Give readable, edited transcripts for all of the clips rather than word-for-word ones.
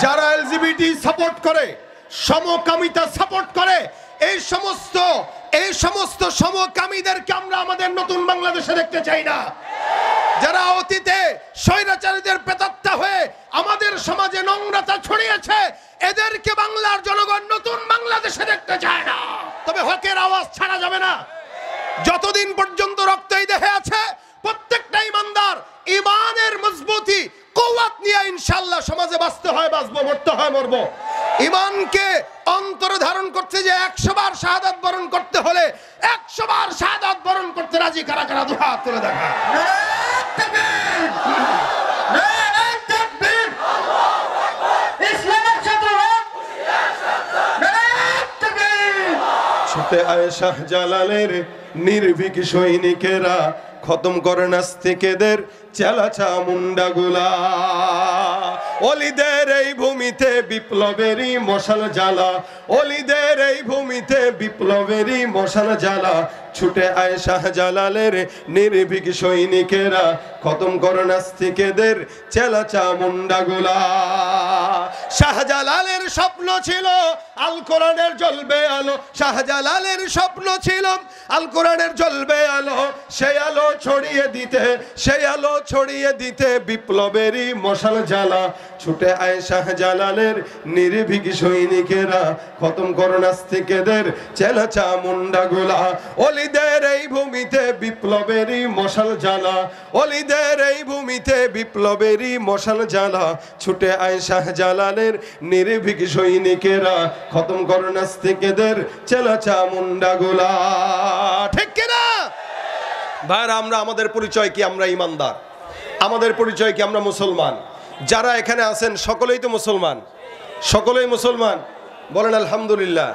যারা LGBT support করে, সমকামিতা সাপোর্ট করে, এই সমস্ত সমকামীদেরকে আমরা আমাদের নতুন বাংলাদেশে দেখতে চাই না। যারা অতীতে স্বৈরাচারীদের প্রেতাত্মা হয়ে আমাদের সমাজে নোংরাতা ছড়িয়েছে, এদেরকে বাংলার জনগণ নতুন বাংলাদেশে দেখতে চায় না। তবে হকের আওয়াজ ছাড়া যাবে না। যতদিন পর্যন্ত রক্ত এই দেহে আছে, প্রত্যেকটা ইমানদার ইমানের মজবুতি কুওয়াত নিয়ে ইনশাআল্লাহ সমাজে বাঁচতে হয় বাঁচবো, মরতে হয় মরবো। ইমানকে অন্তরে ধারণ করতে যে 100 বার শাহাদাত বরণ করতে হলে 100 বার শাহাদাত বরণ করতে রাজি কারা কারা দুই হাত তুলে দেখা। ছুটে আয় শাহজালালের নির্ভীক সৈনিকেরা, খতম করে নাস্তিকেদের চেলা চামুন্ডাগুলা। অলিদের এই ভূমিতে বিপ্লবেরই মশাল জ্বালা, অলিদের এই ভূমিতে বিপ্লবেরই মশাল জ্বালা। ছুটে আয় শাহজালালের নির্ভীক সৈনিকেরা, খতম করে নাস্তিকেদের চেলা চামুন্ডাগুলা। শাহজালালের স্বপ্ন ছিল আল কোরআনের জ্বলবে আলো, শাহজালালের স্বপ্ন ছিল আল কোরআনের জ্বলবে আলো। সেই আলো ছড়িয়ে দিতে, সেই আলো ছড়িয়ে দিতে বিপ্লবেরই মশাল জ্বালা। ছুটে আয় শাহজালালের নির্ভীক সৈনিকেরা, খতম করো নাস্তিকেদের চেলা চামুন্ডাগুলা। অলিদের এই ভূমিতে বিপ্লবেরই মশাল জ্বালা, অলিদের এই ভূমিতে বিপ্লবেরই মশাল জ্বালা। ছুটে আয় শাহজালালের নির্ভীক সৈনিকেরা, খতম করো নাস্তিকেদের চেলা চামুন্ডাগুলা। ঠিক কিনা ভাইরা? আমরা আমাদের পরিচয় কি? আমরা ইমানদার। আমাদের পরিচয় কি? আমরা মুসলমান। যারা এখানে আছেন সকলেই তো মুসলমান, সকলেই মুসলমান। বলেন আলহামদুলিল্লাহ।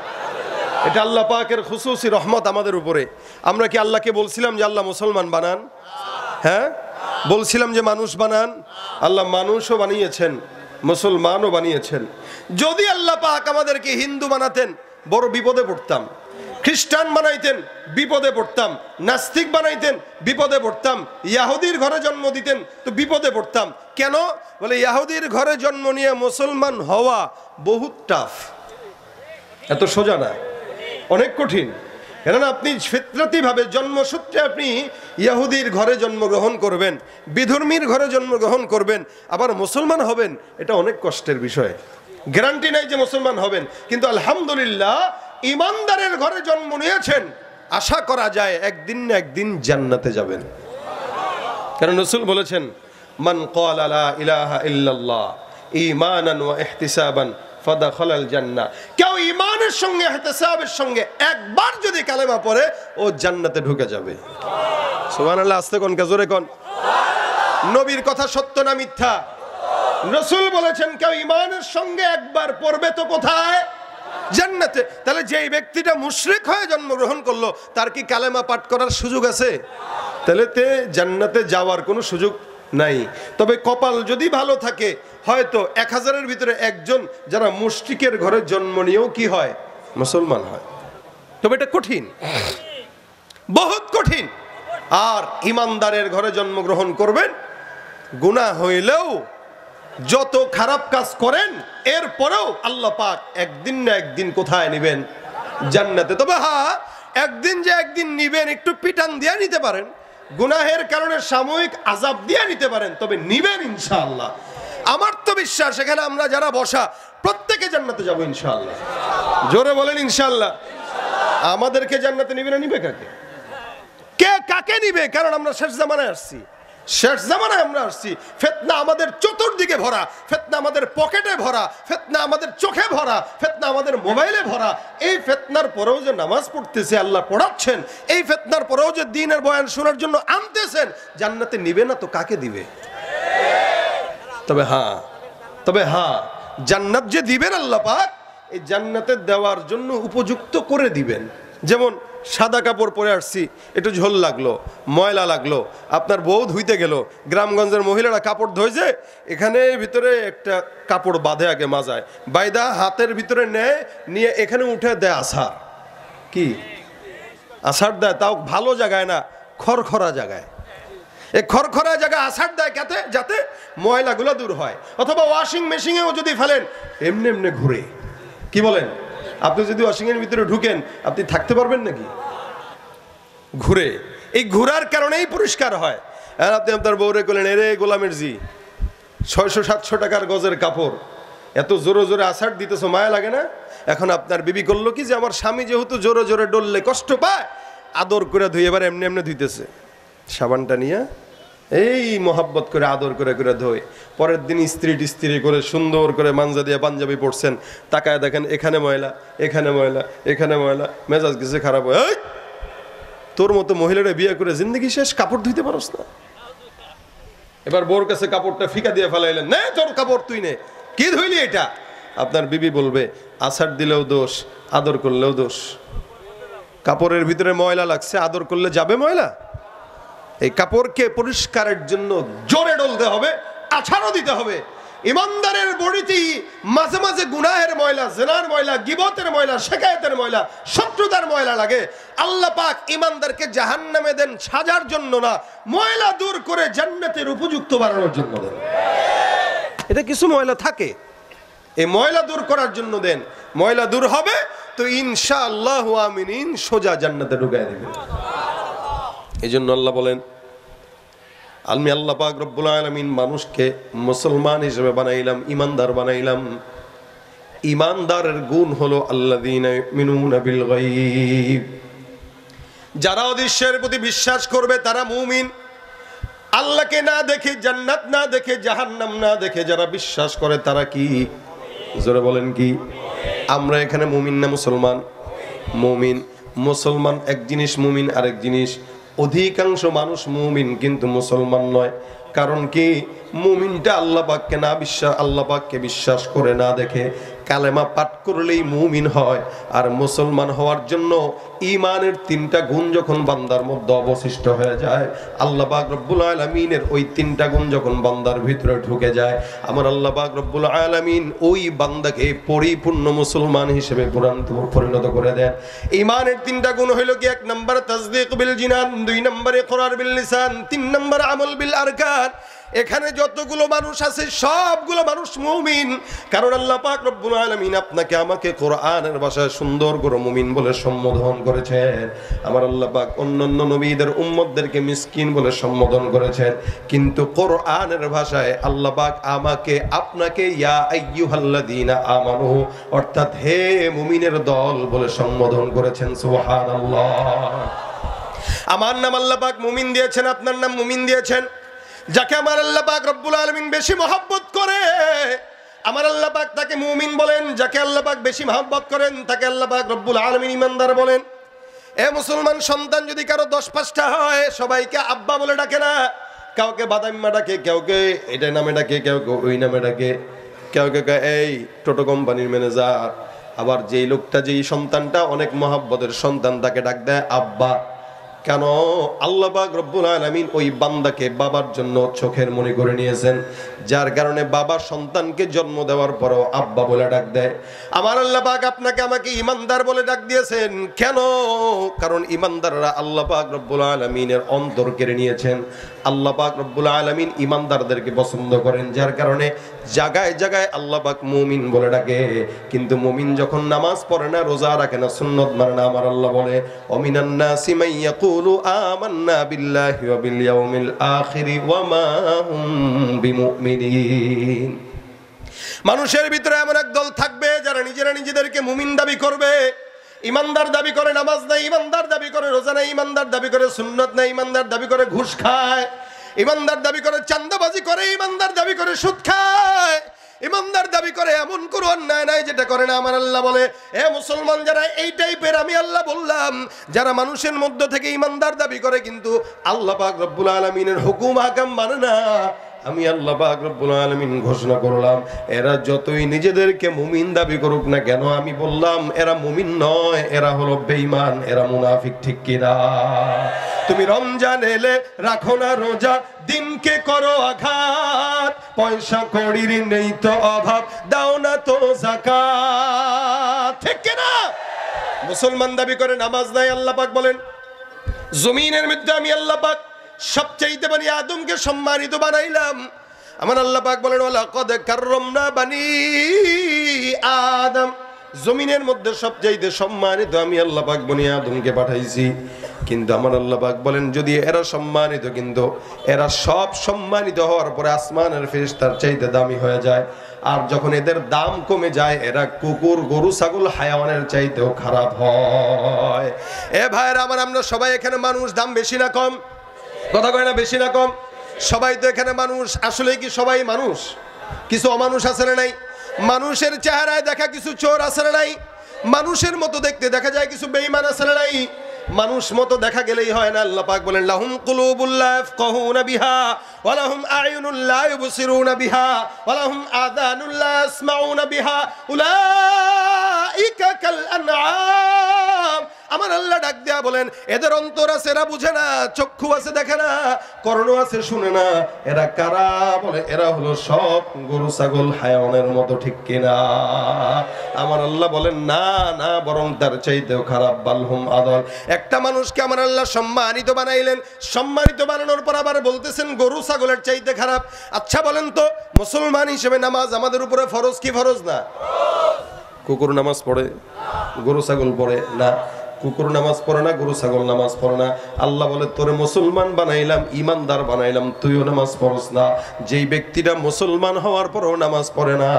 এটা আল্লাহ পাকের খুসুসি রহমত আমাদের উপরে। আমরা কি আল্লাহকে বলছিলাম যে আল্লাহ মুসলমান বানান? হ্যাঁ, বলছিলাম যে মানুষ বানান। আল্লাহ মানুষও বানিয়েছেন, মুসলমানও বানিয়েছেন। যদি আল্লাহ পাক আমাদেরকে হিন্দু বানাতেন বড় বিপদে পড়তাম, খ্রিস্টান বানাইতেন বিপদে পড়তাম, নাস্তিক বানাইতেন বিপদে পড়তাম, ইহুদির ঘরে জন্ম দিতেন তো বিপদে পড়তাম। কেন? বলে ইহুদির ঘরে জন্ম নিয়ে মুসলমান হওয়া বহুত টাফ, এত সোজা না, অনেক কঠিন। কেননা আপনি ফিতরাতিভাবে জন্মসূত্রে আপনি ইহুদির ঘরে জন্মগ্রহণ করবেন, বিধর্মীর ঘরে জন্মগ্রহণ করবেন, আবার মুসলমান হবেন, এটা অনেক কষ্টের বিষয়। গ্যারান্টি নাই যে মুসলমান হবেন, কিন্তু আলহামদুলিল্লাহ ইমানদারের ঘরে জন্ম নিয়েছেন, আশা করা যায় একদিন না একদিন জান্নাতে যাবেন। কারণ রাসূল বলেছেন, মান ক্বালা লা ইলাহা ইল্লাল্লাহ ঈমানান ওয়া ইহতিসাবান ফাদাখালাল জান্নাহ। কেউ ঈমানের সঙ্গে ইহতিসাবের সঙ্গে একবার যদি কালেমা পড়ে ও জান্নাতে ঢুকে যাবে। সুবহানাল্লাহ। আস্তে কোন, জোরে কোন। নবীর কথা সত্য না মিথ্যা? রাসূল বলেছেন কেউ ঈমানের সঙ্গে একবার পড়বে তো কোথায়? জান্নাতে। তাহলে যেই ব্যক্তিটা মুশরিক হয়ে জন্মগ্রহণ করলো তার কি কালেমা পাঠ করার সুযোগ আছে? তাহলে তে জান্নাতে যাওয়ার কোনো সুযোগ নাই। তবে কপাল যদি ভালো থাকে হয়তো 1000-এর ভিতরে একজন যারা মুশরিকের ঘরে জন্ম নিয়েও কি হয়? মুসলমান হয়। তবে এটা কঠিন, বহুত কঠিন। আর ইমানদারের ঘরে জন্মগ্রহণ করবেন, গুনাহ হইলেও যত খারাপ কাজ করেন এরপরেও আল্লাহ পাক একদিন না একদিন কোথায় নিবেন? জান্নাতে। তবে হ্যাঁ, একদিন যে একদিন নিবেন, একটু পিটান দিয়ে নিতে পারেন, গুনাহের কারণে সাময়িক আযাব দিয়ে নিতে পারেন, তবে নিবেন ইনশাআল্লাহ। আমার তো বিশ্বাস এখানে আমরা যারা বসা প্রত্যেকে জান্নাতে যাব ইনশাআল্লাহ। জোরে বলেন ইনশাআল্লাহ। আমাদেরকে জান্নাতে নিবে না নিবে কাকে? কে কাকে নিবে? কারণ আমরা শেষ জামানায় আসছি, শেষ জামানায় আমরা আসছি। ফিতনা আমাদের চতুর্দিকে ভরা, ফিতনা আমাদের পকেটে ভরা, ফিতনা আমাদের চোখে ভরা, ফিতনা আমাদের মোবাইলে ভরা। এই ফিতনার পরেও যে নামাজ পড়তেছে, আল্লাহ পড়াচ্ছেন, এই ফিতনার পরেও যে দ্বীনের বয়ান শোনার জন্য আনতেছেন, জান্নাতে নিবে না তো কাকে দিবে? তবে হ্যাঁ জান্নাত যে দিবেন আল্লাহ পাক, এই জান্নাতে দেওয়ার জন্য উপযুক্ত করে দিবেন। যেমন সাদা কাপড় পরে আসছি, একটু ঝোল লাগলো, ময়লা লাগলো, আপনার বউ ধুইতে গেল, গ্রামগঞ্জের মহিলারা কাপড় ধোয়েছে, এখানে ভিতরে একটা কাপড় বাঁধে আগে মাজায়, বাইদা হাতের ভিতরে নেয়, নিয়ে এখানে উঠে দেয় আছাড়। কি আছাড় দেয়? তাও ভালো জায়গায় না, খড়খড়া জায়গায়। এই খড়খড়া জায়গা আছাড় দেয় যাতে যাতে ময়লাগুলো দূর হয়। অথবা ওয়াশিং মেশিনেও যদি ফেলেন এমনি এমনি ঘুরে। কি বলেন? আপনি যদি ওয়াশিং এর ভিতরে ঢুকেন আপনি থাকতে পারবেন নাকি? ঘুরে। এই ঘোরার কারণেই পরিষ্কার হয়। আর আপনি আপনার বউরে বলেন, এরে গোলামের জি 600-700 টাকার গজের কাপড় এত জোরে জোরে আছাড় দিতেছো, মায়া লাগে না? এখন আপনার বিবি করলো কি যে আমার স্বামী যেহেতু জোরে জোরে ডললে কষ্ট পায়, আদর করে ধুই, এবার এমনি এমনি ধুইতেছে সাবানটা নিয়ে, এই মোহাব্বত করে আদর করে করে ধোয়। পরের দিন স্ত্রী করে সুন্দর করে মাঞ্জা দিয়ে পাঞ্জাবি পড়ছেন, তাকায় দেখেন এখানে ময়লা, এখানে ময়লা, এখানে ময়লা, মেজাজ গেছে খারাপ হয়। তোর মতো মহিলারা বিয়ে করে জিন্দগি শেষ, কাপড় ধুইতে পারস না। এবার বোর কাছে কাপড়টা ফিকা দিয়ে ফেলাইলেন, নে তোর কাপড় তুই নে, কি ধুইলি এটা? আপনার বিবি বলবে আছাড় দিলেও দোষ, আদর করলেও দোষ। কাপড়ের ভিতরে ময়লা লাগছে, আদর করলে যাবে ময়লা? এই কাপড়কে পরিষ্কারের জন্য জোরে ডলতে হবে, আছাড়ও দিতে হবে। ইমানদারের বডিতেই মাঝে মাঝে গুনাহের ময়লা, জিনার ময়লা, গিবতের ময়লা, শিকায়েতের ময়লা, শত্রুতার ময়লা লাগে। আল্লাহ পাক ইমানদারকে জাহান্নামে দেন সাজার জন্য না, ময়লা দূর করে জান্নাতের উপযুক্ত বানানোর জন্য দেন। এটা কিছু ময়লা থাকে, এই ময়লা দূর করার জন্য দেন। ময়লা দূর হবে তো ইনশাআল্লাহ আমিন, সোজা জান্নাতে ঢুকায় দিবেন। এই জন্য আল্লাহ বলেন, আমি আল্লাহ পাক রব্বুল আলামিন মানুষকে মুসলমান হিসেবে বানাইলাম, ইমানদার বানাইলাম। ইমানদারের গুণ হলো আল্লাযীনা ইউমিনুনা বিল গায়ব, যারা অদৃশ্যের প্রতি বিশ্বাস করবে তারা মুমিন। আল্লাহকে না দেখে, জান্নাত না দেখে, জাহান্নাম না দেখে যারা বিশ্বাস করে তারা কি? জোরে বলেন কি? আমরা এখানে মুমিন না মুসলমান? মুমিন। মুসলমান এক জিনিস, মুমিন আরেক জিনিস। অধিকাংশ মানুষ মুমিন কিন্তু মুসলমান নয়। কারণ কি? মুমিনটা আল্লাহ পাককে না বিশ্বাস, আল্লাহ পাককে বিশ্বাস করে না দেখে কালেমা পাঠ করলেই মুমিন হয়। আর মুসলমান হওয়ার জন্য ঈমানের 3টা গুণ যখন বান্দার মধ্যে অবশিষ্ট হয়ে যায়, আল্লাহ পাক রব্বুল আলামিনের ওই 3টা গুণ যখন বান্দার ভিতরে ঢুকে যায়, আমার আল্লাহ পাক রব্বুল আলামিন ওই বান্দাকে পরিপূর্ণ মুসলমান হিসেবে পরিণত করে দেন। ঈমানের 3টা গুণ হইল কি? 1 নম্বর তাসদীক বিল জিনান, 2 নম্বরে ইকরার বিল লিসান, 3 নম্বর আমল বিল আরকান। এখানে যতগুলো মানুষ আছে সবগুলো মানুষ মুমিন, কারণ আল্লাহ পাক রব্বুল আলামিন আপনাকে আমাকে কোরআনের ভাষায় সুন্দর করে মুমিন বলে সম্বোধন করেছেন। আমার আল্লাহ পাক অন্যান্য নবীদের উম্মতদেরকে মিসকিন বলে সম্বোধন করেছেন, কিন্তু কোরআনের ভাষায় আল্লাহ পাক আমাকে আপনাকে ইয়া আইয়ুহাল্লাযীনা আমানু, অর্থাৎ হে মুমিনের দল বলে সম্বোধন করেছেন। সুবহানাল্লাহ। আমার নাম আল্লাহ পাক মুমিন দিয়েছেন, আপনার নাম মুমিন দিয়েছেন। যাকে আমার আল্লাহ পাক রব্বুল আলামিন বেশি মহব্বত করে আমার আল্লাহ পাক তাকে মুমিন বলেন, যাকে আল্লাহ পাক বেশি মহব্বত করেন তাকে আল্লাহ পাক রব্বুল আলামিন ইমানদার বলেন। এ মুসলমান সন্তান যদি কারো 10-5টা হয়, সবাইকে আব্বা বলে ডাকে না, কাউকে বাদাম্মা ডাকে, কাউকে এটা নামে ডাকে, কাউকে ওই নামে ডাকে, কাউকে এই টোটো কোম্পানির ম্যানেজার। আবার যেই লোকটা, যেই সন্তানটা অনেক মহব্বতের সন্তান, তাকে ডাক দেয় আব্বা। কেন? আল্লাহ পাক রব্বুল আলামিন ওই বান্দাকে বাবার জন্য চোখের মনি করে নিয়েছেন, যার কারণে বাবা সন্তানকে জন্ম দেওয়ার পরও আব্বা বলে ডাক দেয়। আমার আল্লাহ পাক আপনাকে আমাকে ইমানদার বলে ডাক দিয়েছেন। কেন? কারণ ইমানদাররা আল্লাহ পাক রব্বুল আলামিনের অন্তর কেড়ে নিয়েছেন। আল্লাহ পাক রব্বুল আলামিন ইমানদারদেরকে পছন্দ করেন, যার কারণে জায়গায় জায়গায় আল্লাহ পাক মুমিন বলে ডাকে। কিন্তু মুমিন যখন নামাজ পড়ে না, রোজা রাখে না, সুন্নত মানে না, আমার আল্লাহ বলে অমিনান নাসি মান ইয়াকুলু আমান্না বিল্লাহি ওয়া বিল ইয়াউমিল আখির ওয়া মা হুম বিমুমিনিন। মানুষের ভিতরে এমন এক দল থাকবে যারা নিজেদেরকে মুমিন দাবি করবে, ইমানদার দাবি করে, নামাজ নাই, ইমানদার দাবি করে রোজা নাই, ইমানদার দাবি করে সুন্নত নাই, ইমানদার দাবি করে ঘুষ খায়, ইমানদার দাবি করে চাঁদাবাজি করে, ইমানদার দাবি করে সুদ খায়, ইমানদার দাবি করে এমন কোনো অন্যায় নাই যেটা করে না। আমার আল্লাহ বলে এ মুসলমান যারা এই টাইপের, আমি আল্লাহ বললাম যারা মানুষের মধ্য থেকে ইমানদার দাবি করে কিন্তু আল্লাহ পাক রব্বুল আলামিনের হুকুম আহকাম মানে না, আমি আল্লাহ পাক রব্বুল আলামিন ঘোষণা করলাম এরা যতই নিজেদেরকে মুমিন দাবি করুক না কেন, আমি বললাম এরা মুমিন নয়, এরা হলো বেঈমান, এরা মুনাফিক। ঠিক কিনা? তুমি রমজান এলে রাখো না রোজা, দিনকে করো আঘাত, পয়সা কড়ির নেই তো অভাব, দাও না তো যাকাত। ঠিক কিনা? মুসলমান দাবি করে নামাজ নাই, আল্লাহ পাক বলেন জমিনের মধ্যে আমি আল্লাহ পাক সবচাইতে বনি আদমকে সম্মানিত বানাইলাম। আমার আল্লাহ পাক বলেন ওয়ালাকাদ কাররামনা বানি আদম, জমিনের মধ্যে সবচাইতে সম্মানিত আমি আল্লাহ পাক বনি আদমকে পাঠাইছি। কিন্তু আমার আল্লাহ পাক বলেন যদি এরা সম্মানিত, কিন্তু এরা সব সম্মানিত হওয়ার পরে আসমানের ফেরেশতার চাইতে দামি হয়ে যায়। আর যখন এদের দাম কমে যায় এরা কুকুর, গরু, ছাগল, হায়াওয়ানের চাইতেও খারাপ হয়। এ ভাইরা আমার, আমরা সবাই এখানে মানুষ, দাম বেশি না কম? কথা কয় না বেশি না কম? সবাই তো এখানে মানুষ। আসলে কি সবাই মানুষ? কিছু অমানুষ আছে না নাই? মানুষের চেহারায় দেখা কিছু চোর আছে না নাই? মানুষের মতো দেখতে দেখা যায় কিছু বেঈমান আছে না নাই? মানুষ মতো দেখা গেলেই হয় না। আল্লাহ পাক বলেন লাহুম কুলুবুল লা ইয়াফকাহুনা বিহা ওয়া লাহুম আ'য়ুনুল লা ইউবসিরুনা বিহা ওয়া লাহুম আযানুল লা ইয়াসমাউনা বিহা উলাইকা কাল আনআম। আমার আল্লাহ ডাক দেয়া বলেন এদের অন্তর আছে এরা বুঝে না, চক্ষু আছে দেখে না, কর্ণ আছে শুনে না। এরা কারা? বলে এরা হলো সব গরু, ছাগল, হায়াওয়ানের মতো, ঠিক কিনা? আমার আল্লাহ বলেন না না, বরং তার চাইতেও খারাপ। বালহুম আদল। একটা মানুষকে আমার আল্লাহ সম্মানিত বানাইলেন, সম্মানিত বানানোর পর আবার বলতেছেন গরু ছাগলের চাইতে খারাপ। আচ্ছা বলেন তো, মুসলমান হিসেবে নামাজ আমাদের উপরে ফরজ কি ফরজ না? কুকুর নামাজ পড়ে, গরু ছাগল পড়ে না। কুকুর নামাজ পড়ে না, গরু ছাগল নামাজ পড়ে না। আল্লাহ বলে তোরে মুসলমান বানাইলাম, ইমানদার বানাইলাম, তুইও নামাজ পড়স না। যেই ব্যক্তিটা মুসলমান হওয়ার পরও নামাজ পড়ে না,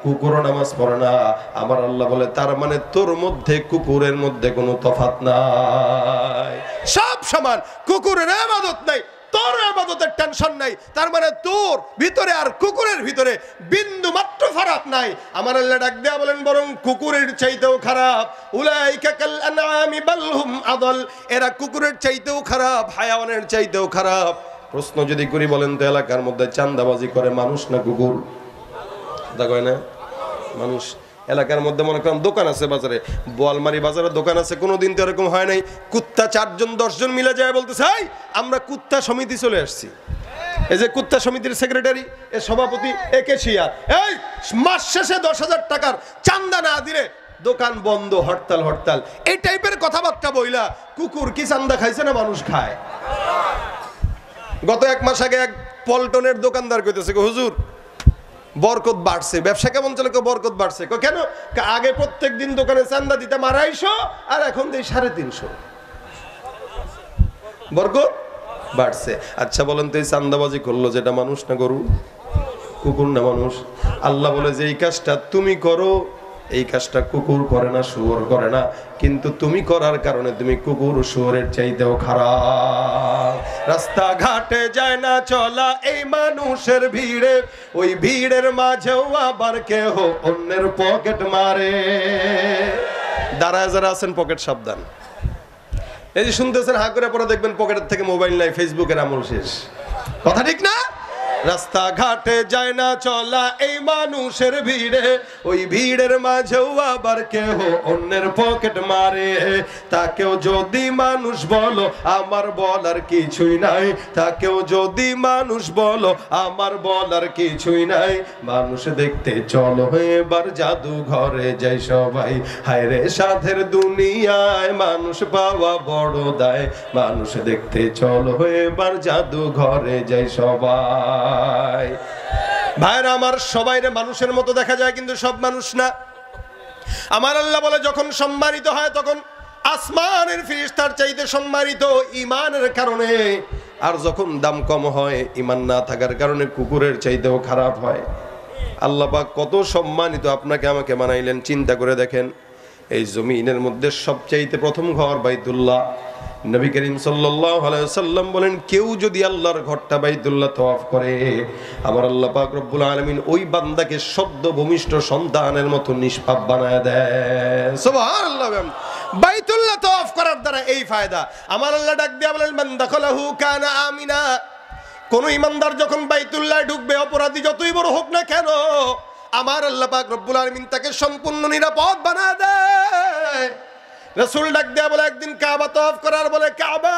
কুকুরও নামাজ পড়ে না, আমার আল্লাহ বলে তার মানে তোর মধ্যে কুকুরের মধ্যে কোনো তফাৎ নাই, সব সমান। কুকুরের ইবাদত নাই, তোর ইবাদতের টেনশন নাই, তার মানে তোর ভিতরে আর কুকুরের ভিতরে বিন্দু মাত্র ফারাক নাই। আমার আল্লাহ ডাক দেয়া বলেন বরং কুকুরের চাইতেও খারাপ। উলাইকা কাল আনআমি বাল হুম আদল। এরা কুকুরের চাইতেও খারাপ, হায়াওয়ানের চাইতেও খারাপ। প্রশ্ন যদি করি বলেন তো এলাকার মধ্যে চাঁদাবাজি করে মানুষ না কুকুর? কথা কয় না? মানুষ। এলাকার মধ্যে মনে করেন দোকান আছে বাজারে, বোয়ালমারি বাজারে দোকান আছে, কোনোদিন তো এরকম হয় নাই কুত্তা 4-10 জন মিলে যায় বলতেছে এই আমরা কুত্তা সমিতি চলে আসছি। এই যে কুত্তা সমিতির সেক্রেটারি, এ সভাপতি, এ কেশিয়ার, এই মাস শেষে 10,000 টাকার চান্দা না দিলে দোকান বন্ধ, হরতাল হরতাল, এই টাইপের কথাবার্তা বইলা কুকুর কি চান্দা খাইছে না মানুষ খায়? গত 1 মাস আগে এক পল্টনের দোকানদার কইতেছে হুজুর বরকত বাড়ছে, ব্যবসা কেমন চলে? বরকত বাড়ছে। কেন? আগে প্রত্যেক দিন দোকানে চান্দা দিতাম 250, আর এখন দিই 350। বরকত বাড়ছে। আচ্ছা বলেন তো এই চান্দাবাজি করলো যেটা মানুষ না গরু? কুকুর না মানুষ? আল্লাহ বলে যে এই কাজটা তুমি করো, এই কাজটা কুকুর করে না, শুয়োর করে না, কিন্তু তুমি করার কারণে তুমি কুকুর শুয়োরের চাইতেও খারাপ। রাস্তাঘাটে যায় না চলা এই মানুষের ভিড়ে, ওই ভিড়ের মাঝেও আবার কেহ অন্যের পকেট মারে। দাঁড়ায় যারা আছেন পকেট সাবধান। এই যে শুনতেছেন হা করে পরে দেখবেন পকেটের থেকে মোবাইল নাই, ফেসবুকের আমল শেষ। কথা ঠিক না? রাস্তাঘাটে যায় না চলা এই মানুষের ভিড়ে, ওই ভিড়ের মাঝেও আবার কেহ অন্যের পকেট মারে। তাকেও যদি মানুষ বলো আমার বলার কিছুই নাই, তাকেও যদি মানুষ বলো আমার বলার কিছুই নাই। মানুষ দেখতে চলো এবার জাদু ঘরে যাই সবাই, হায় রে সাধের দুনিয়ায় মানুষ পাওয়া বড় দায়। মানুষ দেখতে চলো এবার জাদু ঘরে যাই সবাই। ভাইরা আমার, সবাইরে মানুষের মতো দেখা যায় কিন্তু সব মানুষ না। আমার আল্লাহ বলে যখন সম্মানিত হয় তখন আসমানের ফেরেশতার চাইতে সম্মানিত ঈমানের কারণে, আর যখন দাম কম হয় ঈমান না থাকার কারণে কুকুরের চাইতেও খারাপ হয়। আল্লাহ পাক কত সম্মানিত আপনাকে আমাকে বানাইলেন, চিন্তা করে দেখেন। এই জমিনের মধ্যে সবচাইতে প্রথম ঘর বাইতুল্লাহ। নবী করিম সাল্লাল্লাহু আলাইহি ওয়াসাল্লাম বলেন কেউ যদি আল্লাহর ঘরটা বাইতুল্লাহ তওয়াফ করে, আমার আল্লাহ পাক রব্বুল আলামিন ওই বান্দাকে সদ্য ভূমিষ্ঠ সন্তানের মতো নিষ্পাপ বানায় দেয়। সুবহানাল্লাহ। বাইতুল্লাহ তওয়াফ করার দ্বারা এই ফায়দা। আমার আল্লাহ ডাক দিয়া বলেন মান দাখালাহু কানা আমিনা। কোন ইমানদার যখন বাইতুল্লাহ ঢুকবে, অপরাধী যতই বড় হোক না কেন, আমার আল্লাহ পাক রব্বুল আলামিন তাকে সম্পূর্ণ নিরাপদ বানায় দেয়। রাসূল ডাক দেয়া বলে একদিন কাবা তওয়াফ করার, বলে কাবা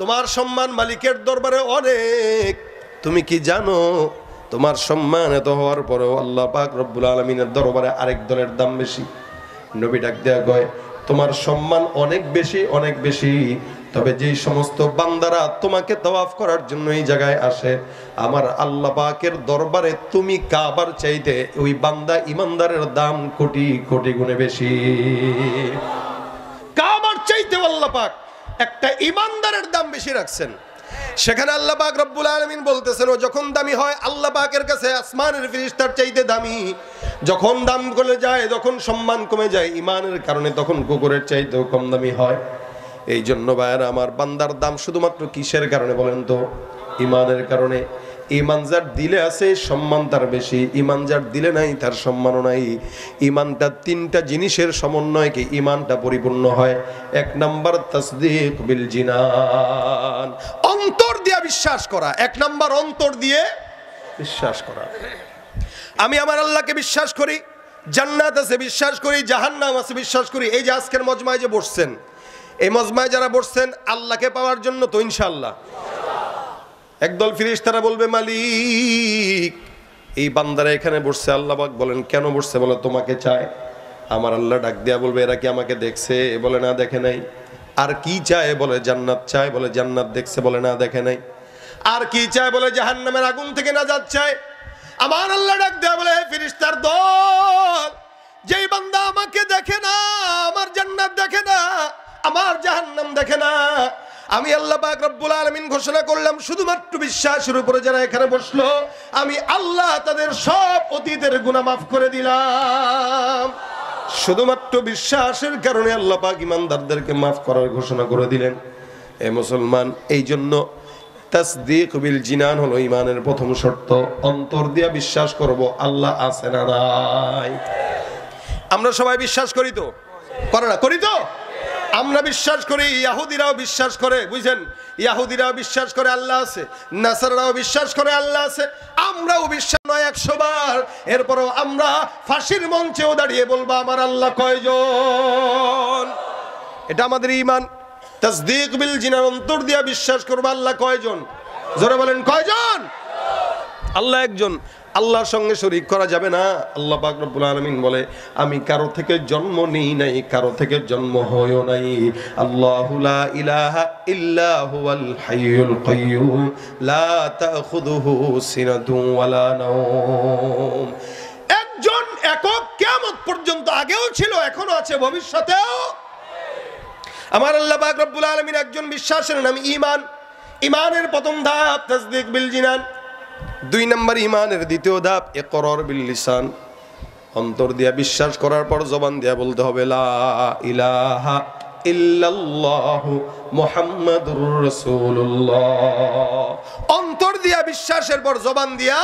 তোমার সম্মান মালিকের দরবারে অনেক, তুমি কি জানো তোমার সম্মান এত হওয়ার পরেও আল্লাহ পাক রব্বুল আলামিনের দরবারে আরেক দলের দাম বেশি। নবী ডাক দেয়া কয় তোমার সম্মান অনেক বেশি, অনেক বেশি, তবে যে সমস্ত বান্দারা তোমাকে তাওয়াফ করার জন্য এই জায়গায় আসে, আমার আল্লাহ পাকের দরবারে তুমি কাবার চাইতে ওই বান্দা ইমানদারের দাম কোটি কোটি গুণে বেশি। কাবার চাইতে আল্লাহ পাক একটা ইমানদারের দাম বেশি রাখছেন। সেখানে আল্লাহ পাক রব্বুল আলামিন বলতেছেন, ও যখন দামি হয় আল্লাহ পাকের কাছে আসমানের ফেরেশতার চাইতে দামি, যখন দাম কমে যায়, যখন সম্মান কমে যায় ইমানের কারণে, তখন কুকুরের চাইতেও কম দামি হয়। এই জন্য ভাইয়েরা আমার, বান্দার দাম শুধুমাত্র কিসের কারণে বলেন তো? ইমানের কারণে। ইমান যার দিলে আছে সম্মান তার বেশি, ইমান যার দিলে নাই তার সম্মানও নাই। ইমানটা তিনটা জিনিসের সমন্বয়কে ইমানটা পরিপূর্ণ হয়। এক নাম্বার তাসদীক বিল জিনান, অন্তর দিয়ে বিশ্বাস করা। এক নাম্বার অন্তর দিয়ে বিশ্বাস করা। আমি আমার আল্লাহকে বিশ্বাস করি, জান্নাত আছে বিশ্বাস করি, জাহান্নাম আছে বিশ্বাস করি। এই যে আজকের মজমায় যে বসছেন, এই মজমায় যারা বসছেন আল্লাহকে পাওয়ার জন্য তো ইনশাআল্লাহ। একদল ফেরেশতারা বলবে, মালিক এই বান্দারা এখানে বসছে, আল্লাহ পাক বলেন কেন বসছে? বলে তোমাকে চায়। আমার আল্লাহ ডাক দিয়া বলবে, এরা কি আমাকে দেখছে? বলে না, দেখে নাই। আর কি চায়? বলে জান্নাত চায়। বলে জান্নাত দেখছে? বলে না, দেখে নাই। আর কি চায়? বলে জাহান্নামের আগুন থেকে নাজাত চায়। আমার আল্লাহ ডাক দিয়া বলে, হে ফেরেশতার দল, যেই বান্দা আমাকে দেখে না, আমার জান্নাত দেখে না, আমার জাহান্নাম দেখে না, আমি আল্লাহ পাক রব্বুল আলামিন ঘোষণা করলাম শুধুমাত্র বিশ্বাসের উপরে যারা এখানে বসলো, আমি আল্লাহ তাদের সব অতীতের গুনাহ মাফ করে দিলাম। শুধুমাত্র বিশ্বাসের কারণে আল্লাহ পাক ইমানদারদেরকে মাফ করার ঘোষণা করে দিলেন। এ মুসলমান, এই জন্য তাসদীক বিল জিনান হলো ইমানের প্রথম শর্ত। অন্তর দিয়ে বিশ্বাস করব আল্লাহ আছে না নাই। আমরা সবাই বিশ্বাস করি তো? করে না? করি তো? আমরা বিশ্বাস করি, ইহুদিরাও বিশ্বাস করে, বুঝছেন? ইহুদিরাও বিশ্বাস করে আল্লাহ আছে, নাসারাও বিশ্বাস করে আল্লাহ আছে। আমরাও বিশ্বাস নয় 100 বার, এরপরও আমরা ফাঁসির মঞ্চেও দাঁড়িয়ে বলবো আমার আল্লাহ কয়জন। এটা আমাদের ঈমান। তাসদীক বিল জিনান, অন্তর দিয়ে বিশ্বাস করব আল্লাহ কয়জন। জোরে বলেন কয়জন? আল্লাহ একজন। আল্লাহর সঙ্গে শরীক করা যাবে না। আল্লাহ পাক রব্বুল আলামিন বলে, আমি কারো থেকে জন্ম নেই নাই, কারো থেকে জন্ম হয়ও নাই। আল্লাহু লা ইলাহা ইল্লা হুয়াল হাইয়ুল কাইয়্যুম লা তাখুযুহু সিনাতুন ওয়ালা নাওম। একজন একক, কিয়ামত পর্যন্ত আগেও ছিল, এখনো আছে, ভবিষ্যতেও। আমার আল্লাহ পাক রব্বুল আলামিন একজন, বিশ্বাসের নাম ঈমান। ঈমানের প্রথম ধাপ তাসদীক বিল জিনান। 2 নম্বর ঈমানের দ্বিতীয় ধাপ ইকরার বিল লিসান, অন্তর দিয়া বিশ্বাস করার পর জবান দিয়া বলতে হবে লা ইলাহা ইল্লাল্লাহু মুহাম্মাদুর রাসূলুল্লাহ। অন্তর দিয়া বিশ্বাসের পর জবান দিয়া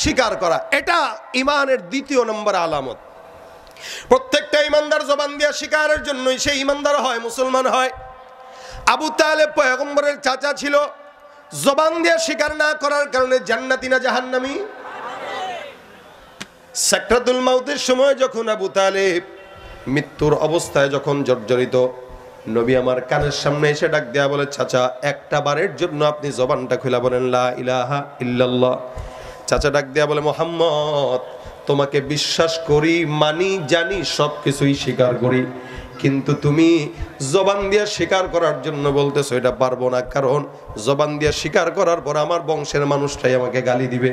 স্বীকার করা, এটা ঈমানের দ্বিতীয় নম্বর আলামত। প্রত্যেকটা ঈমানদার জবান দিয়া স্বীকারের জন্যই সে ঈমানদার হয়, মুসলমান হয়। আবু তালেব পয়গম্বরের চাচা ছিল, জবান দিয়ে স্বীকার না করার কারণে জান্নাতি না জাহান্নামী? সাকরাতুল মাউতের সময় যখন আবু তালেব মৃত্যুর অবস্থায় যখন জর্জরিত, নবী আমার কানের সামনে এসে ডাক দেয়া বলে, চাচা একটা বারের জন্য আপনি জবানটা খুলে বলেন লা ইলাহা ইল্লাল্লাহ। চাচা ডাক দেয়া বলে, মুহাম্মদ তোমাকে বিশ্বাস করি, মানি, জানি, সব কিছুই স্বীকার করি, কিন্তু তুমি জবান দিয়ে স্বীকার করার জন্য বলতেছো এটা পারবো না। কারণ জবান দিয়ে স্বীকার করার পর আমার বংশের মানুষটাই আমাকে গালি দিবে,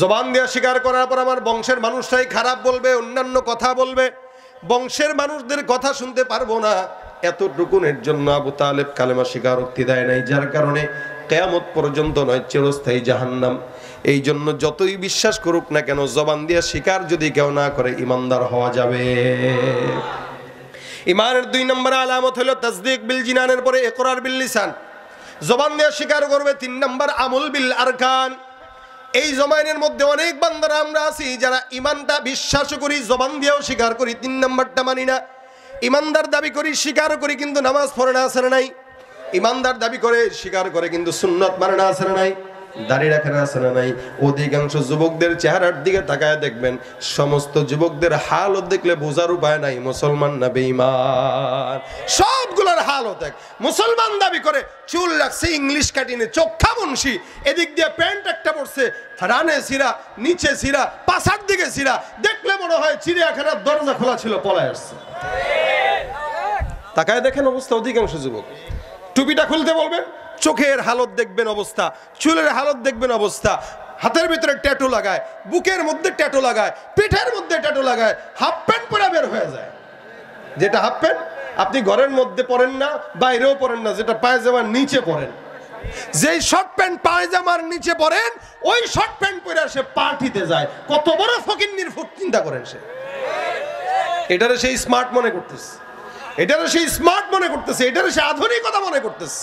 জবান দিয়ে স্বীকার করার পর আমার বংশের মানুষটাই খারাপ বলবে, অন্যান্য কথা বলবে, বংশের মানুষদের কথা শুনতে পারবো না। এতটুকুনের জন্য আবু তালেব কালেমা স্বীকারোক্তি দেয় নাই, যার কারণে কিয়ামত পর্যন্ত নয়, চিরস্থায়ী জাহান্নাম। এই জন্য যতই বিশ্বাস করুক না কেন, জবান দিয়ে স্বীকার যদি কেউ না করে ঈমানদার হওয়া যাবে। ঈমানের 2 নম্বর আলামত হলো তাসদীক বিল জিনানের পরে ইকরার বিল লিসান, জবান দিয়ে স্বীকার করবে। 3 নম্বর আমল বিল আরকান। এই জমানের মধ্যে অনেক বান্দারা আমরা আছি যারা ঈমানটা বিশ্বাস করি, জবান দিয়েও স্বীকার করি, 3 নম্বরটা মানি না। ঈমানদার দাবি করি, স্বীকার করি, কিন্তু নামাজ পড়ে না, আছে না নাই? ঈমানদার দাবি করে, স্বীকার করে, কিন্তু সুন্নাত মানে না, আছে না নাই? দাড়ি রাখে না, আছে না নাই? অধিকাংশ যুবকদের চেহারার দিকে তাকায় দেখবেন, সমস্ত যুবকদের হালত দেখলে বোঝার উপায় নাই মুসলমান না বেঈমান। সবগুলোর হালত এক। মুসলমান দাবি করে, চুল রাখছে ইংলিশ কাটিনে, চোখা মুন্সি, এদিক দিয়ে প্যান্ট একটা পড়ছে, রানে ছিঁড়া, নিচে ছিঁড়া, পাশার দিকে ছিঁড়া, দেখলে মনে হয় চিড়িয়াখানার দরজা খোলা ছিল, পলায় আসছে। তাকায় দেখেন অবস্থা অধিকাংশ যুবক। টুপিটা খুলতে বলবেন, চোখের হালত দেখবেন অবস্থা, চুলের হালত দেখবেন অবস্থা, হাতের ভিতরে ট্যাটু লাগায়, বুকের মধ্যে ট্যাটু লাগায়, পিঠের মধ্যে ট্যাটু লাগায়, হাফ প্যান্ট পরে বের হয়ে যায়। যেটা হাফ প্যান্ট আপনি ঘরের মধ্যে পরেন না, বাইরেও পরেন না, যেটা পায়জামার নিচে পরেন। যেই শর্ট প্যান্ট পায়জামার নিচে পরেন, ওই শর্ট প্যান্ট পরে সে পার্টিতে যায়। কত বড় ফকিন্নির ফুট চিন্তা করেন সে। এটারে সেই স্মার্ট মনে করতেছে, এটারে সেই স্মার্ট মনে করতেছে, এটারে সে আধুনিকতা মনে করতেছে।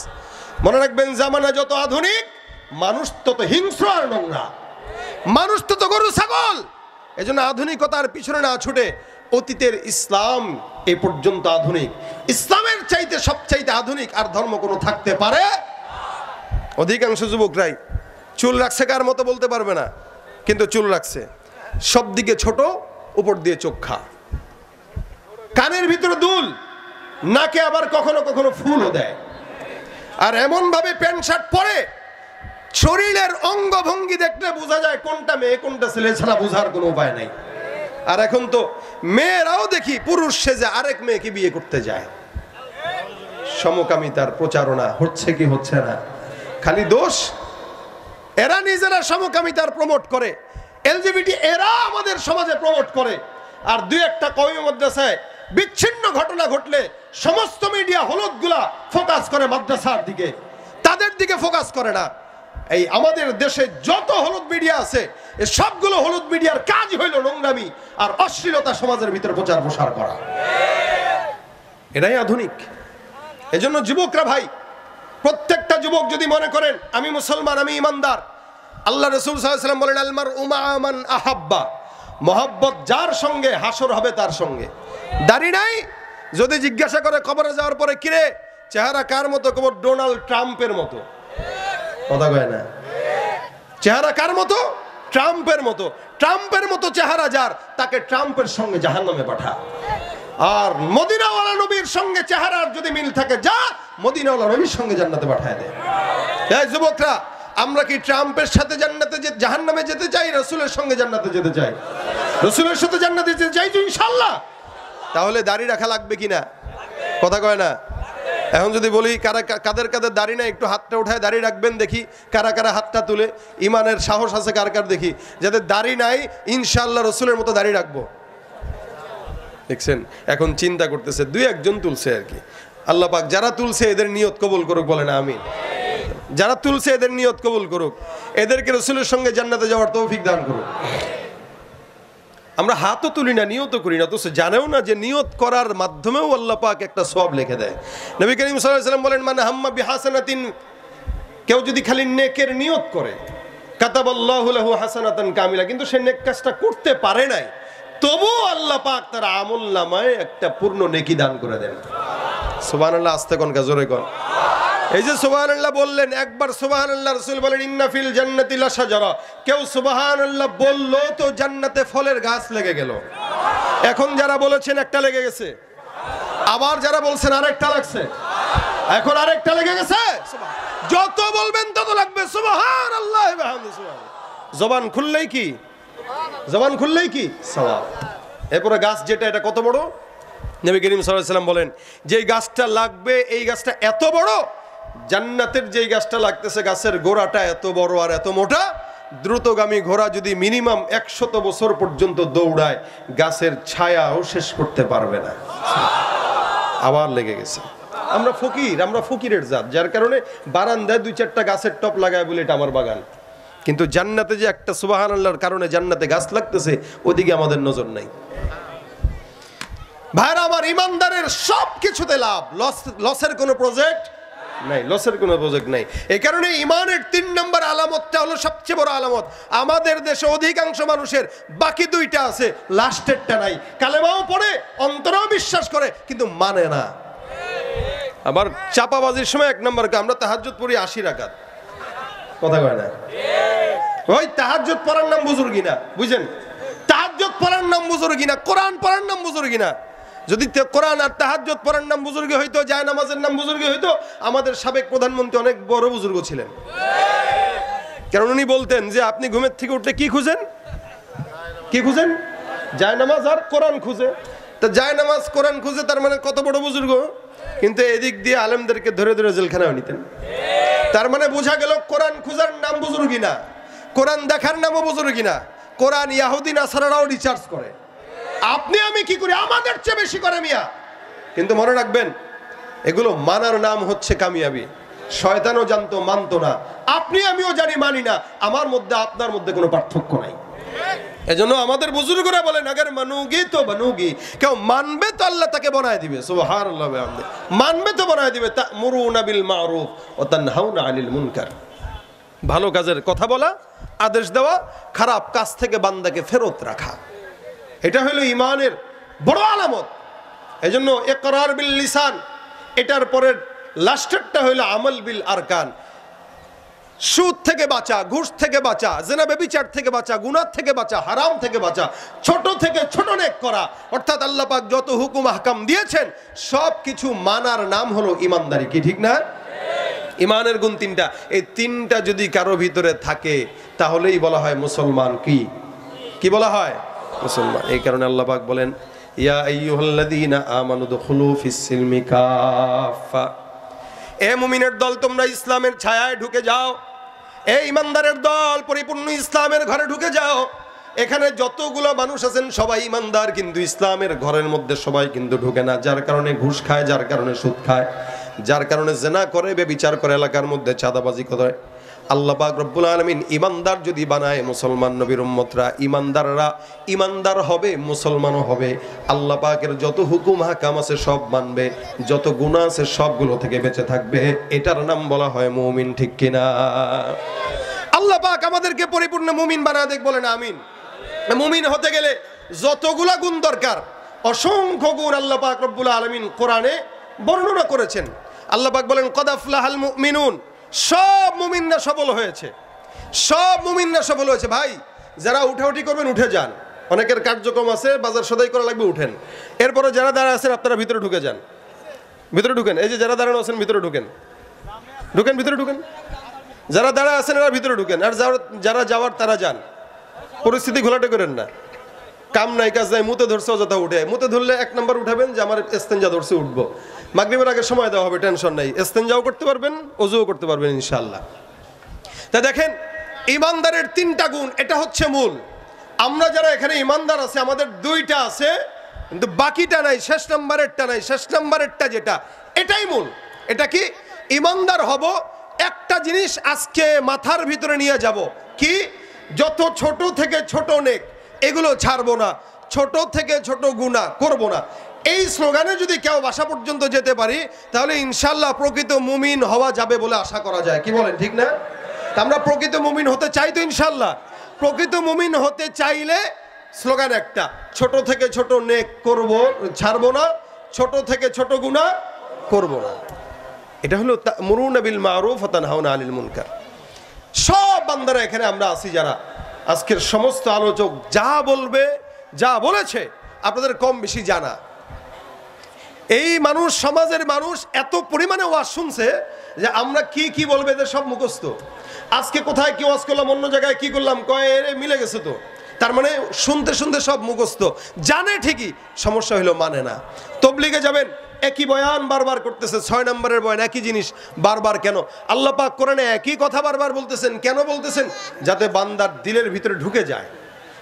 মনে রাখবেন, জামানা যত আধুনিক, মানুষ তত হিংস্র আর নোংরা, মানুষ তত গরু ছাগল। এজন্য আধুনিকতার পিছনে না ছুটে অতীতের ইসলাম এ পর্যন্ত আধুনিক। ইসলামের চাইতে সবচাইতে আধুনিক আর ধর্ম কোনো থাকতে পারে? অধিকাংশ যুবকরাই চুল রাখছে কার মতো বলতে পারবে না, কিন্তু চুল রাখছে, সব দিকে ছোট, উপর দিয়ে চোখা, কানের ভিতরে দুল, নাকে আবার কখনো কখনো ফুলও দেয়, আর এমন ভাবে প্যান্ট শার্ট পরে শরীরের অঙ্গভঙ্গি দেখলে বোঝা যায় কোনটা মেয়ে কোনটা ছেলে, ছাড়া বোঝার কোনো উপায় নাই। আর এখন তো মেয়েরাও দেখি পুরুষ সেজে আরেক মেয়েকে বিয়ে করতে যায়। সমকামিতার প্রচারণা হচ্ছে কি হচ্ছে না? খালি দোষ এরা নিজেরা সমকামিতার প্রমোট করে, এলজিবিটি এরা আমাদের সমাজে প্রমোট করে। আর দুই একটা কওমি মাদ্রাসায় বিচ্ছিন্ন ঘটনা ঘটলে সমস্ত মিডিয়া হলুদগুলা ফোকাস করে মাদ্রাসার দিকে, তাদের দিকে ফোকাস করে না। এই আমাদের দেশে যত হলুদ মিডিয়া আছে, এই সবগুলো হলুদ মিডিয়ার কাজ হইল নোংরামি আর অশ্লীলতা সমাজের ভিতরে প্রচার প্রসার করা। এটাই আধুনিক। এজন্য যুবকরা ভাই, প্রত্যেকটা যুবক যদি মনে করেন আমি মুসলমান, আমি ইমানদার, আল্লাহ রাসূল সাল্লাল্লাহু আলাইহি ওয়াসাল্লাম বলেন আল মারউ মা মান আহাব্বা, মহব্বত যার সঙ্গে হাসর হবে তার সঙ্গে। দাড়ি নাই, যদি জিজ্ঞাসা করে কবরে যাওয়ার পরে কিরে চেহারা কার মতো, কবর ডোনাল্ড ট্রাম্পের মতো। কথা কয় না? চেহারা কার মতো? ট্রাম্পের মতো। ট্রাম্পের মতো চেহারা যার, তাকে ট্রাম্পের সঙ্গে জাহান্নামে পাঠা। আর মদিনাওয়ালা নবীর সঙ্গে চেহারার যদি মিল থাকে, যা মদিনাওয়ালা নবীর সঙ্গে জান্নাতে পাঠায় দেয়। এই যুবকরা, আমরা কি ট্রাম্পের সাথে জান্নাতে জাহান্নামে যেতে চাই, রাসূলের সঙ্গে জান্নাতে যেতে চাই? রাসূলের সাথে জান্নাতে যেতে চাই তো ইনশাআল্লাহ। তাহলে দাড়ি রাখা লাগবে কিনা? কথা কয় না? এখন যদি বলি কাদের কাদের দাড়ি না, একটু হাতটা উঠায় দাড়ি রাখবেন, দেখি কারা কারা হাতটা তুলে। ইমানের সাহস আছে কার কার দেখি, যাদের দাড়ি নাই ইনশাআল্লাহ রাসূলের মতো দাড়ি রাখবো। দেখছেন, এখন চিন্তা করতেছে, দুই একজন তুলছে আর কি। আল্লাহ পাক যারা তুলছে এদের নিয়ত কবুল করুক, বলেন আমিন। যারা তুলছে এদের নিয়ত কবুল করুক, এদেরকে রাসূলের সঙ্গে জান্নাতে যাওয়ার তৌফিক দান করুক। আমরা হাতও তুলি না, নিয়তও করি না, তো জানেও না যে নিয়ত করার মাধ্যমেও আল্লাহ পাক একটা সওয়াব লিখে দেয়। নবী করিম সাল্লাল্লাহু আলাইহি ওয়াসাল্লাম বলেন মান হাম্মা বিহাসানাতিন, কেউ যদি খালি নেকের নিয়ত করে, কাতাবাল্লাহু লাহু হাসানাতান কামিলা, কিন্তু সে নেক কাজটা করতে পারে নাই, তবু আল্লাহ পাক তার আমলনামায় একটা পূর্ণ নেকি দান করে দেন। সুবহানাল্লাহ। আস্তে কোন জোরে কোন। এই যে সুবহানাল্লাহ বললেন, একবার সুবহানাল্লাহ, রাসূল বলেন ইন্না ফিল জান্নাতি লাশাজারা, কেউ সুবহানাল্লাহ বলল তো জান্নাতে ফলের গাছ লেগে গেল। এখন যারা বলেছেন একটা লেগে গেছে, আবার যারা বলছেন আরেকটা লাগছে, এখন আরেকটা লেগে গেছে। যত বলবেন তত লাগবে সুবহানাল্লাহ ওয়া বিহামদিহি। সুবহানাল্লাহ। জবান খুললেই কি? জবান খুললেই কি সওয়াব। এরপরে গাছ যেটা, এটা কত বড়? নবী করিম সাল্লাল্লাহু আলাইহি ওয়াসাল্লাম বলেন যেই গাছটা লাগবে, এই গাছটা এত বড়, জান্নাতের যেই গাছটা লাগতেছে গাছের গোড়াটা এত বড় আর এত মোটা, দ্রুতগামী ঘোড়া যদি মিনিমাম 100 বছর পর্যন্ত দৌড়ায়, গাছের ছায়াও শেষ করতে পারবে না। আবার লেগে গেছে। আমরা ফকির, আমরা ফকিরের জাত, যার কারণে বারান্দায় 2-4টা গাছের টপ লাগায় বলে এটা আমার বাগান। কিন্তু জান্নাতে যে একটা সুবহানাল্লাহর কারণে জান্নাতে গাছ লাগতেছে, ওদিকে আমাদের নজর নাই। ভাইরা আমার, ইমানদারের সব কিছুতে লাভ, লসের কোনো প্রজেক্ট নাই, লসের কোনো প্রজেক্ট নাই। এই কারণে ইমানের 3 নম্বর আলামতটা হলো সবচেয়ে বড় আলামত। আমাদের দেশে অধিকাংশ মানুষের বাকি 2টা আছে, লাস্টেরটা নাই। কালেমাও পড়ে, অন্তরেও বিশ্বাস করে, কিন্তু মানে না। আবার চাপাবাজির সময় 1 নম্বর, আমরা তাহাজ্জুদ পড়ি 80 রাকাত। কথা কয় না? ওই তাহাজ্জুদ পড়ার নাম বুজুর্গি না, বুঝেন? তাহাজ্জুদ পড়ার নাম বুজুর্গি না, কোরআন পড়ার নাম বুজুর্গি না। যদি কোরআন আর তাহাজ্জুদ পড়ার নাম বুজুর্গি হইতো, যায় নামাজের নাম বুজুর্গি হইতো, আমাদের সাবেক প্রধানমন্ত্রী অনেক বড় বুজুর্গ ছিলেন। কারণ উনি বলতেন যে আপনি ঘুমের থেকে উঠলে কি খুঁজেন? কি খুঁজেন? যায় নামাজ আর কোরআন খুঁজে। তা যায় নামাজ কোরআন খুঁজে, তার মানে কত বড় বুজুর্গ? কিন্তু এদিক দিয়ে আলেমদেরকে ধরে ধরে জেলখানায় নিতেন। তার মানে বোঝা গেল কোরআন খুঁজার নাম বুজুর্গি না, কোরআন দেখার নামও বুজুর্গি না। কোরআন ইয়াহুদি নাসারারাও রিচার্জ করে, আপনি আমি কি করি আমাদের চেয়ে বেশি করে মিয়া। কিন্তু মনে রাখবেন এগুলো মানার নাম হচ্ছে কামিয়াবি। শয়তানও জানতো, মানতো না, আপনি আমিও জানি, মানি না, আমার মধ্যে আপনার মধ্যে কোনো পার্থক্য নাই। এজন্য আমাদের বুজুর্গরা বলেন আগের মানুগি তো বানুগি, কেউ মানবে তো আল্লাহ তাকে বানায় দিবে। সুবহানাল্লাহ, মানবে তো বানায় দিবে। তা'মুরুনা বিল মা'রুফ ওয়া তানহাউনা আনিল মুনকার, ভালো কাজের কথা বলা, আদেশ দেওয়া, খারাপ কাজ থেকে বান্দাকে ফেরত রাখা, এটা হলো ঈমানের বড় আলামত। এজন্য ইকরার বিল লিসান, এটার পরের লাস্টেরটা হলো আমল বিল আরকান। সুদ থেকে বাঁচা, ঘুষ থেকে বাঁচা, জিনা ব্যভিচার থেকে বাঁচা, গুনাহ থেকে বাঁচা, হারাম থেকে বাঁচা, ছোট থেকে ছোট নেক করা, অর্থাৎ আল্লাহ পাক যত হুকুম আহকাম দিয়েছেন সব কিছু মানার নাম হলো ইমানদারি। কি ঠিক না? ইমানের গুণ তিনটা, এই তিনটা যদি কারো ভিতরে থাকে তাহলেই বলা হয় মুসলমান। কি বলা হয়? মুসলমান। এই কারণে আল্লাহ পাক বলেন ইয়া আইয়ুহাল্লাযীনা আমানু দুখুলু ফিস সিলমি কাফা, এ মুমিনের দল তোমরা ইসলামের ছায়ায় ঢুকে যাও, এই ইমানদারের দল পরিপূর্ণ ইসলামের ঘরে ঢুকে যাও। এখানে যতগুলো মানুষ আছেন সবাই ইমানদার, কিন্তু ইসলামের ঘরের মধ্যে সবাই কিন্তু ঢুকে না। যার কারণে ঘুষ খায়, যার কারণে সুদ খায়, যার কারণে জিনা করে, ব্যভিচার করে, এলাকার মধ্যে চাঁদাবাজি করে। আল্লাহ পাক রব্বুল আলামিন ইমানদার যদি বানায় মুসলমান, নবীর উম্মতরা ইমানদাররা ইমানদার হবে, মুসলমানও হবে। আল্লাহ পাকের যত হুকুম হাকাম আছে সব মানবে, যত গুনাহ আছে সবগুলো থেকে বেঁচে থাকবে। এটার নাম বলা হয় মুমিন। ঠিক কিনা? আল্লাহ পাক আমাদেরকে পরিপূর্ণ মুমিন বানায় দেখ, বলেন আমিন। মুমিন হতে গেলে যতগুলা গুণ দরকার, অসংখ্য গুণ আল্লাহ পাক রব্বুল আলামিন কোরআনে বর্ণনা করেছেন। আল্লাহ পাক বলেন কদ আফলাহাল মুমিনুন, সব মুমিনরা সফল হয়েছে, সব মুমিনরা সফল হয়েছে। ভাই যারা উঠাউঠি করবেন উঠে যান, অনেকের কার্যক্রম আছে, বাজার সদাই করা লাগবে, উঠেন। এরপরে যারা দাঁড়া আছেন আপনারা ভিতরে ঢুকে যান, ভিতরে ঢুকেন। এই যে যারা দাঁড়ানো আছেন ভিতরে ঢুকেন, ঢুকেন, ভিতরে ঢুকেন। যারা দাঁড়া আছেন এরা ভিতরে ঢুকেন, আর যারা যাওয়ার তারা যান। পরিস্থিতি ঘোলাটে করেন না, কাম নাই কাজ নাই, মুতে ধরছে অযথা উঠে। মুতে ধরলে 1 নম্বর উঠাবেন যে আমার ইস্তেঞ্জা ধরছে, উঠবো। মাগরিবের আগে সময় দেওয়া হবে, টেনশন নাই, ইস্তেঞ্জাও করতে পারবেন, ওযুও করতে পারবেন ইনশাআল্লাহ। তা দেখেন ইমানদারের 3টা গুণ, এটা হচ্ছে মূল। আমরা যারা এখানে ইমানদার আছে আমাদের 2টা আছে, কিন্তু বাকিটা নাই, শেষ নাম্বারেরটা নাই। শেষ নাম্বারেরটা যেটা, এটাই মূল। এটা কি? ইমানদার হব। একটা জিনিস আজকে মাথার ভিতরে নিয়ে যাব, কি? যত ছোট থেকে ছোট নেক এগুলো ছাড়বো না, ছোট থেকে ছোট গুনাহ করব না। এই স্লোগানে যদি কেউ বাসা পর্যন্ত যেতে পারি তাহলে ইনশাআল্লাহ প্রকৃত মুমিন হওয়া যাবে বলে আশা করা যায়। কি বলেন, ঠিক না? আমরা প্রকৃত মুমিন হতে চাই তো ইনশাআল্লাহ। প্রকৃত মুমিন হতে চাইলে স্লোগান একটা, ছোট থেকে ছোট নেক করব, ছাড়বো না, ছোট থেকে ছোট গুনাহ করব না। এটা হলো তা'মুরুনা বিল মা'রুফ ওয়া তানহাউনা আনিল মুনকার। সব বান্দারা এখানে আমরা আছি যারা, আজকের সমস্ত আলোচক যা বলবে, যা বলেছে আপনাদের কম বেশি জানা। এই মানুষ, সমাজের মানুষ এত পরিমাণে ওয়াজ শুনছে যে আমরা কি বলবে এদের সব মুখস্থ। আজকে কোথায় কি ওয়াজ করলাম, অন্য জায়গায় কি করলাম, কয় মিলে গেছে তো। তার মানে শুনতে শুনতে সব মুখস্থ, জানে ঠিকই, সমস্যা হলো মানে না। তাবলীগে যাবেন, একই বয়ান বারবার করতেছে, 6 নম্বরের বয়ান, একই জিনিস বারবার। কেন? আল্লাহ পাক কোরআনে একই কথা বারবার বলতেছেন। কেন বলতেছেন? যাতে বান্দার দিলের ভিতরে ঢুকে যায়।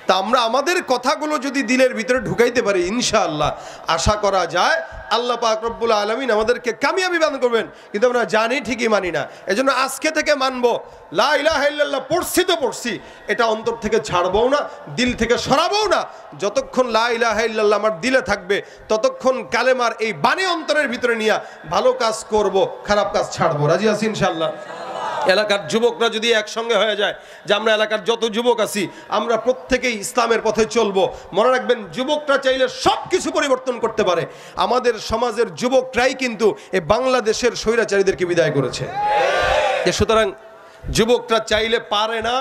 তা আমরা আমাদের কথাগুলো যদি দিলের ভিতরে ঢুকাইতে পারি ইনশাআল্লাহ আশা করা যায় আল্লাহ পাক রব্বুল আলামিন আমাদেরকে কামিয়াবি দান করবেন। কিন্তু আমরা জানি ঠিকই মানি না। এজন্য আজকে থেকে মানবো, লা ইলাহা ইল্লাল্লাহ পড়ছি তো পড়ছি, এটা অন্তর থেকে ছাড়বও না, দিল থেকে সরাবও না। যতক্ষণ লা ইলাহা ইল্লাল্লাহ আমার দিলে থাকবে ততক্ষণ কালেমার এই বাণী অন্তরের ভিতরে নিয়ে ভালো কাজ করব, খারাপ কাজ ছাড়বো। রাজি আছি ইনশাআল্লাহ? এলাকার যুবকরা যদি একসঙ্গে হয়ে যায় যে আমরা এলাকার যত যুবক আছি আমরা প্রত্যেকেই ইসলামের পথে চলবো, মনে রাখবেন যুবকরা চাইলে সব কিছু পরিবর্তন করতে পারে। আমাদের সমাজের যুবকরাই কিন্তু এই বাংলাদেশের স্বৈরাচারীদেরকে বিদায় করেছে। সুতরাং যুবকরা চাইলে পারে না,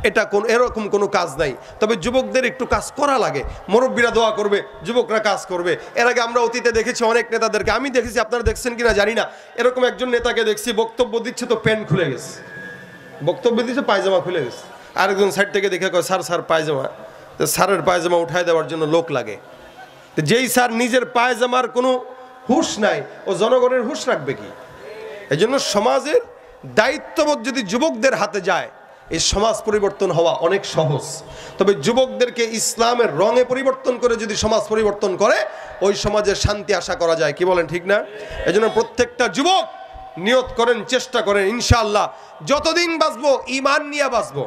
এটা এরকম কোনো কাজ নাই। তবে যুবকদের একটু কাজ করা লাগে, মুরব্বীরা দোয়া করবে, যুবকরা কাজ করবে। এর আগে আমরা অতীতে দেখেছি অনেক নেতাদেরকে, আমি দেখেছি, আপনারা দেখছেন কিনা জানি না, এরকম একজন নেতাকে দেখছি বক্তব্য দিচ্ছে তো প্যান্ট খুলে গেছে, বক্তব্য দিচ্ছে পায়জামা খুলে গেছে। আরেকজন সাইড থেকে দেখে কয় স্যার পায়জামা। তো স্যারের পায়জামা উঠায় দেওয়ার জন্য লোক লাগে। যেই স্যার নিজের পায়জামার কোনো হুঁশ নাই, ও জনগণের হুঁশ রাখবে কি? এই জন্য সমাজের দায়িত্ববোধ যদি যুবকদের হাতে যায়, এই সমাজ পরিবর্তন হওয়া অনেক সহজ। তবে যুবকদেরকে ইসলামের রঙে পরিবর্তন করে যদি সমাজ পরিবর্তন করে, ওই সমাজে শান্তি আশা করা যায়। কি বলেন, ঠিক না? এই জন্য প্রত্যেকটা যুবক নিয়ত করেন, চেষ্টা করেন, ইনশাআল্লাহ যতদিন বাঁচবো ঈমান নিয়ে বাঁচবো,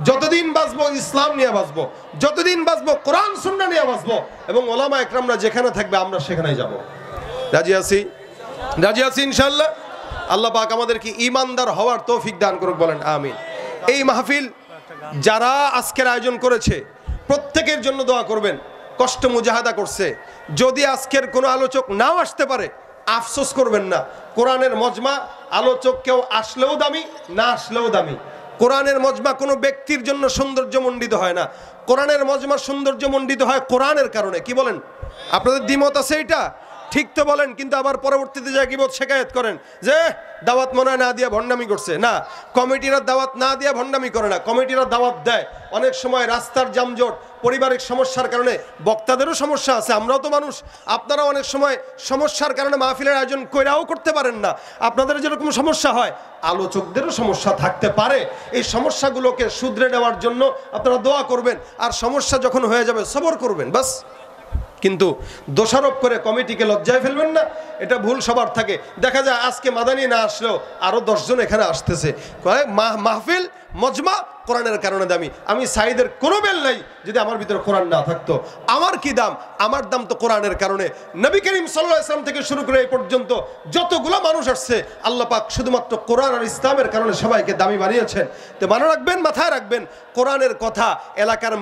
যতদিন বাঁচবো ইসলাম নিয়ে বাঁচবো, যতদিন বাঁচবো কোরআন সুন্নাহ নিয়ে বাঁচবো, এবং ওলামা একরামরা যেখানে থাকবে আমরা সেখানেই যাব। রাজি আছি? রাজি আছি ইনশাআল্লাহ? আল্লাহ পাক আমাদেরকে ঈমানদার হওয়ার তৌফিক দান করুক, বলেন আমিন। এই মাহফিল যারা আজকের আয়োজন করেছে প্রত্যেকের জন্য দোয়া করবেন। কষ্ট মুজাহাদা করছে, যদি আজকের কোনো আলোচক নাও আসতে পারে আফসোস করবেন না। কোরআনের মজমা আলোচক কেউ আসলেও দামি, না আসলেও দামি। কোরআনের মজমা কোনো ব্যক্তির জন্য সৌন্দর্যমণ্ডিত হয় না, কোরআনের মজমা সৌন্দর্যমণ্ডিত হয় কোরআনের কারণে। কি বলেন? আপনাদের দ্বিমত আছে এটা? ঠিক তো বলেন, কিন্তু আবার পরবর্তীতে যা কিবত শেকায়ত করেন যে দাওয়াত মনে না দিয়া ভণ্ডামি করছে। না, কমিটিরা দাওয়াত না দিয়া ভণ্ডামি করে না, কমিটিরা দাওয়াত দেয়। অনেক সময় রাস্তার যানজট, পারিবারিক সমস্যার কারণে বক্তাদেরও সমস্যা আছে, আমরাও তো মানুষ। আপনারা অনেক সময় সমস্যার কারণে মাহফিলের আয়োজন কইরাও করতে পারেন না। আপনাদের যেরকম সমস্যা হয় আলোচকদেরও সমস্যা থাকতে পারে। এই সমস্যাগুলোকে শুধরে নেওয়ার জন্য আপনারা দোয়া করবেন, আর সমস্যা যখন হয়ে যাবে সবর করবেন, বাস। কিন্তু দোষারোপ করে কমিটিকে লজ্জায় ফেলবেন না, এটা ভুল সবার থাকে। দেখা যায় আজকে মাদানি না আসলেও আরো 10 জন এখানে আসতেছে। মাহফিল মজমা কোরআনের কারণে দামি। আমি সাইদের কোনো বেল নাই যদি আমার ভিতরে কোরআন না থাকতো। আমার কি দাম? আমার দাম তো কোরআনের কারণে। নবী করিম সাল্লাল্লাহু আলাইহি ওয়াসাল্লাম থেকে শুরু করে এই পর্যন্ত যতগুলো মানুষ আসছে আল্লাহ পাক শুধুমাত্র কোরআন আর ইসলামের কারণে সবাইকে দামি বানিয়েছেন। তো মনে রাখবেন, মাথায় রাখবেন, কোরআনের কথা এলাকার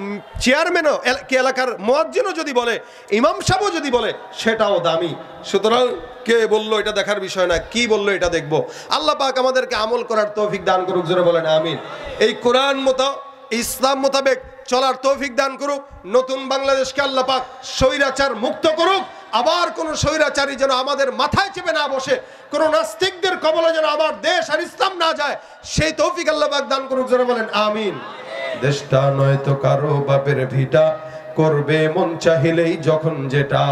চেয়ারম্যানও, এলাকার মুয়াজ্জিনও যদি বলে, ইমাম সাহেবও যদি বলে, সেটাও দামি। সুতরাং কে বললো এটা দেখার বিষয় না, কি বললো এটা দেখবো। আল্লাহ পাক আমাদেরকে আমল করার তৌফিক দান করুক, জোরে বলেন আমিন। এই কোরআন মতো ইসলাম মোতাবেক চলার তৌফিক দান করুক। নতুন বাংলাদেশকে আল্লাহ পাক স্বৈরাচার মুক্ত করুক। আবার কোন স্বৈরাচারী যেন আমাদের মাথায় চেপে না বসে, কোন নাস্তিকদের কবলে যেন আমার দেশ আর ইসলাম না যায়, সেই তৌফিক আল্লাহ পাক দান করুক, জোরে বলেন আমিন। দেশটা নয়তো কারো বাপের ভিটা, করবে মন চাহিলেই যখন যেটা।